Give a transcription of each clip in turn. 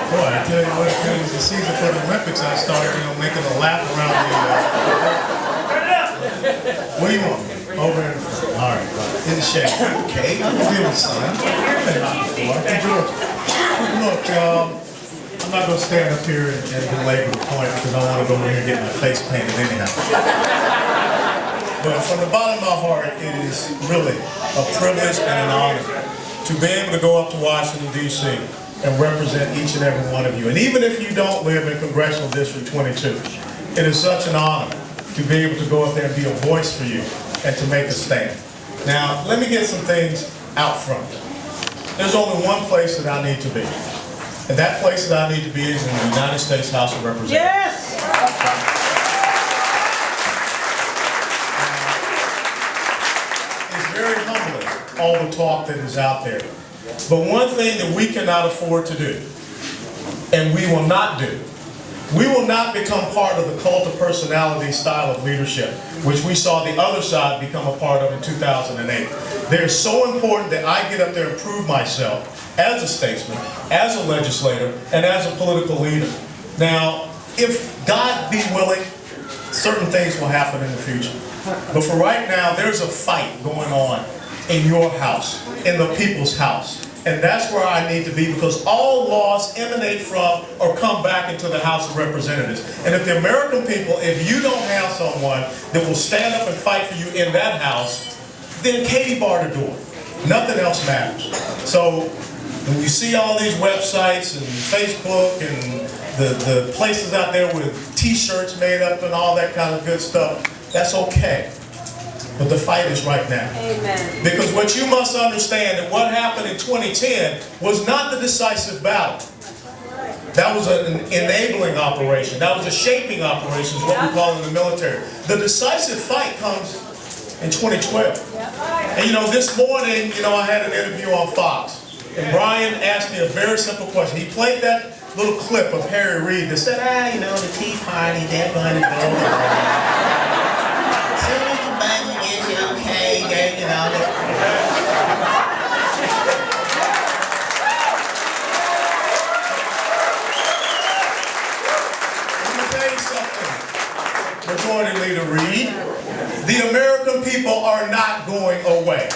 Boy, I tell you what, if it was the season for the Olympics, I started, making a lap around the, what do you want? Over in the front. All right, in the shade. Okay, I'm dealing with son. I've been out before. Look, I'm not going to stand up here and belabor the point because I want to go over here and get my face painted anyhow. But from the bottom of my heart, it is really a privilege and an honor to be able to go up to Washington, D.C. and represent each and every one of you. And even if you don't live in Congressional District 22, it is such an honor to be able to go up there and be a voice for you and to make a stand. Now, let me get some things out front. There's only one place that I need to be. And that place that I need to be is in the United States House of Representatives. Yes! It's very humbling, all the talk that is out there. But one thing that we cannot afford to do, and we will not do, we will not become part of the cult of personality style of leadership, which we saw the other side become a part of in 2008. They're so important that I get up there and prove myself as a statesman, as a legislator, and as a political leader. Now, if God be willing, certain things will happen in the future. But for right now, there's a fight going on in your house, in the people's house. And that's where I need to be, because all laws emanate from or come back into the House of Representatives. And if the American people, if you don't have someone that will stand up and fight for you in that house, then Katie barred the door. Nothing else matters. So when you see all these websites and Facebook and the places out there with t-shirts made up and all that kind of good stuff, that's okay. But the fight is right now. Amen. Because what you must understand, that what happened in 2010 was not the decisive battle. That was an enabling operation. That was a shaping operation, is what we call in the military. The decisive fight comes in 2012. And this morning, I had an interview on Fox. And Brian asked me a very simple question. He played that little clip of Harry Reid that said, the Tea Party, they're going to go. Majority Leader Reid, the American people are not going away.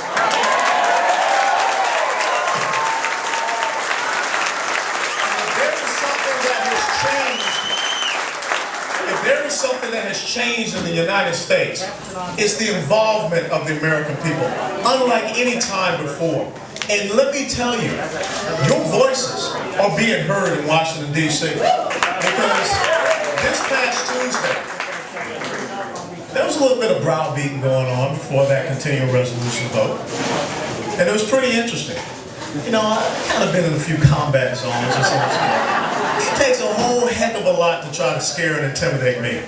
If there is something that has changed in the United States, it's the involvement of the American people, unlike any time before. And let me tell you, your voices are being heard in Washington, D.C. Because this past Tuesday, there was a little bit of browbeating going on before that continuing resolution vote. And it was pretty interesting. I've kind of been in a few combat zones or something. It takes a whole heck of a lot to try to scare and intimidate me.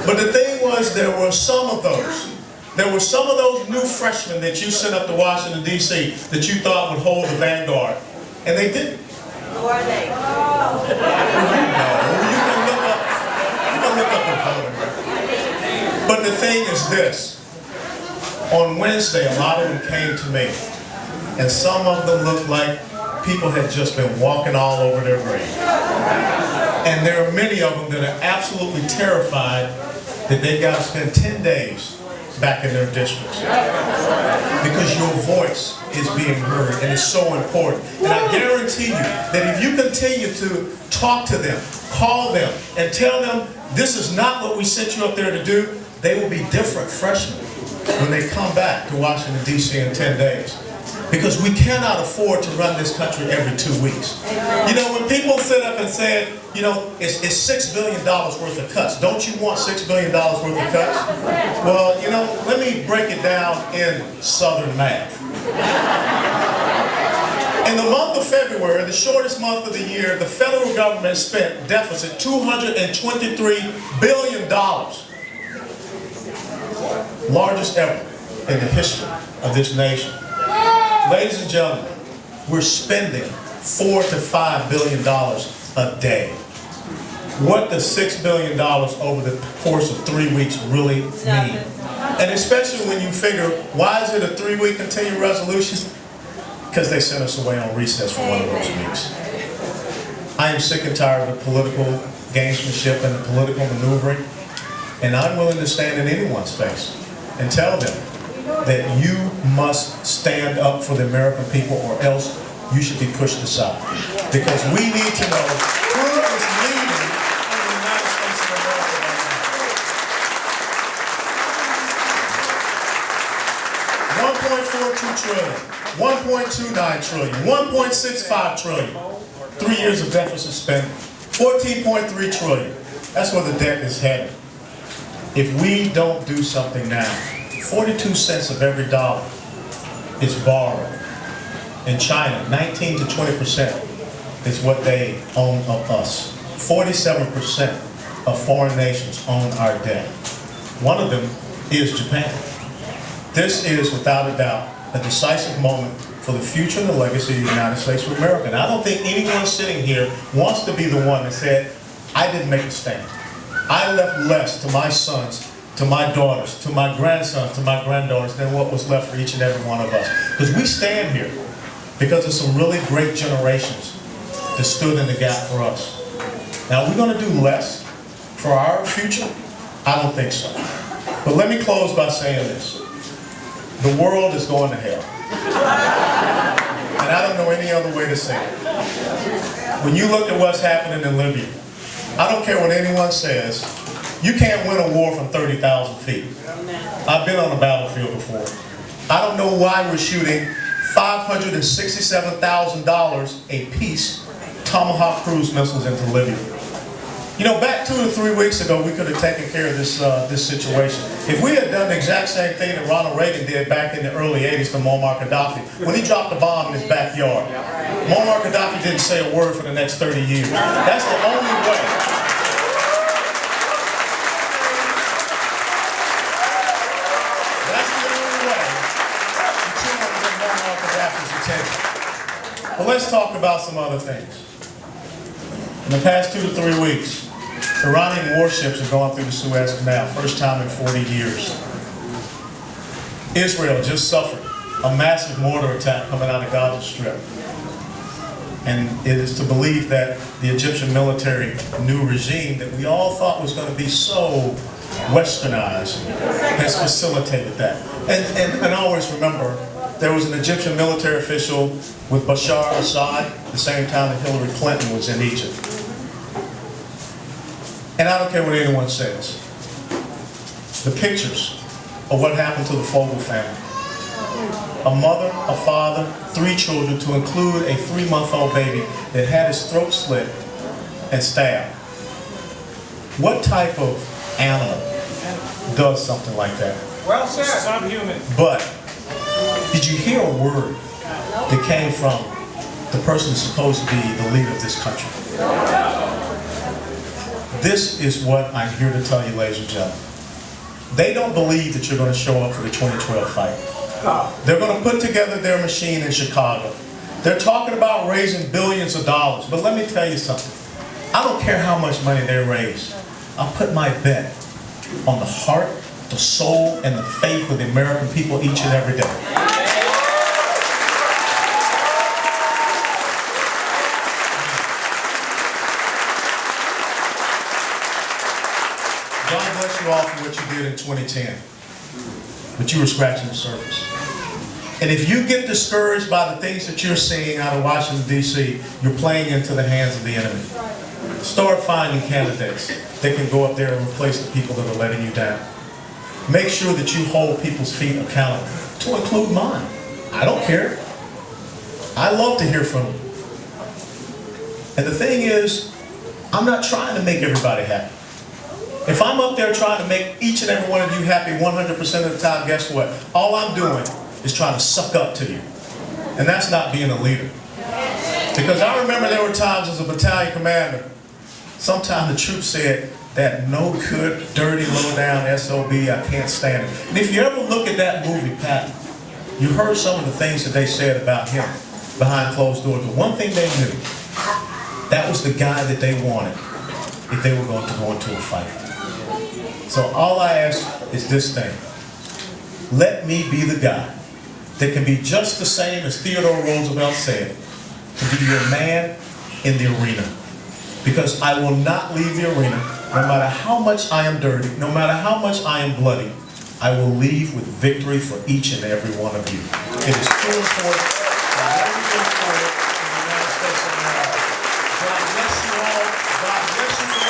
But the thing was, there were some of those. There were some of those new freshmen that you sent up to Washington, D.C. that you thought would hold the vanguard. And they didn't. Who are they? You can look up the voting record. But the thing is this. On Wednesday, a lot of them came to me. And some of them looked like people had just been walking all over their grave. And there are many of them that are absolutely terrified that they've got to spend 10 days back in their districts. Because your voice is being heard, and it's so important. And I guarantee you that if you continue to talk to them, call them, and tell them this is not what we sent you up there to do, they will be different freshmen when they come back to Washington, D.C. in 10 days. Because we cannot afford to run this country every 2 weeks. When people sit up and say, it's $6 billion worth of cuts. Don't you want $6 billion worth of cuts? Well, let me break it down in Southern math. In the month of February, the shortest month of the year, the federal government spent deficit $223 billion. Largest ever in the history of this nation. Ladies and gentlemen, we're spending $4 to $5 billion a day. What does $6 billion over the course of 3 weeks really mean? And especially when you figure, why is it a 3-week continuing resolution? Because they sent us away on recess for one of those weeks. I am sick and tired of the political gamesmanship and the political maneuvering, and I'm willing to stand in anyone's face and tell them that you must stand up for the American people, or else you should be pushed aside. Because we need to know who is leading in the United States of America right now. $1.42 trillion, $1.29 trillion, $1.65 trillion. 3 years of deficit spending, $14.3 trillion. That's where the debt is headed. If we don't do something now, 42 cents of every dollar is borrowed. In China, 19 to 20% is what they own of us. 47% of foreign nations own our debt. One of them is Japan. This is, without a doubt, a decisive moment for the future and the legacy of the United States of America. And I don't think anyone sitting here wants to be the one that said, I didn't make a stand. I left less to my sons, to my daughters, to my grandsons, to my granddaughters than what was left for each and every one of us. Because we stand here because of some really great generations that stood in the gap for us. Now, are we going to do less for our future? I don't think so. But let me close by saying this. The world is going to hell. And I don't know any other way to say it. When you look at what's happening in Libya, I don't care what anyone says, you can't win a war from 30,000 feet. I've been on a battlefield before. I don't know why we're shooting $567,000 a piece Tomahawk cruise missiles into Libya. You know, back 2 to 3 weeks ago, we could have taken care of this situation. If we had done the exact same thing that Ronald Reagan did back in the early 80s to Muammar Gaddafi, when he dropped a bomb in his backyard, Muammar Gaddafi didn't say a word for the next 30 years. That's the only way. That's the only way that you want to get Muammar Gaddafi's attention. But let's talk about some other things. In the past 2 to 3 weeks, Iranian warships have gone through the Suez Canal, first time in 40 years. Israel just suffered a massive mortar attack coming out of Gaza Strip. And it is to believe that the Egyptian military new regime that we all thought was going to be so westernized has facilitated that. And always remember, there was an Egyptian military official with Bashar al-Assad at the same time that Hillary Clinton was in Egypt. And I don't care what anyone says. The pictures of what happened to the Fogel family. A mother, a father, 3 children, to include a 3-month-old baby that had his throat slit and stabbed. What type of animal does something like that? Well said. Subhuman. But did you hear a word that came from the person supposed to be the leader of this country? This is what I'm here to tell you, ladies and gentlemen. They don't believe that you're going to show up for the 2012 fight. They're going to put together their machine in Chicago. They're talking about raising billions of dollars. But let me tell you something. I don't care how much money they raise. I'll put my bet on the heart, the soul, and the faith of the American people each and every day. God bless you all for what you did in 2010. But you were scratching the surface. And if you get discouraged by the things that you're seeing out of Washington, D.C., you're playing into the hands of the enemy. Start finding candidates that can go up there and replace the people that are letting you down. Make sure that you hold people's feet accountable, to include mine. I don't care. I love to hear from you. And the thing is, I'm not trying to make everybody happy. If I'm up there trying to make each and every one of you happy 100% of the time, guess what? All I'm doing is trying to suck up to you. And that's not being a leader. Because I remember there were times as a battalion commander, sometimes the troops said, that no good, dirty, low-down SOB, I can't stand it. And if you ever look at that movie, Pat, you heard some of the things that they said about him behind closed doors. But one thing they knew, that was the guy that they wanted if they were going to go into a fight. So all I ask is this thing. Let me be the guy that can be just the same as Theodore Roosevelt said, to be your man in the arena. because I will not leave the arena, no matter how much I am dirty, no matter how much I am bloody. I will leave with victory for each and every one of you. It is too important for everything forward in the United States of America. God bless you all. God bless you.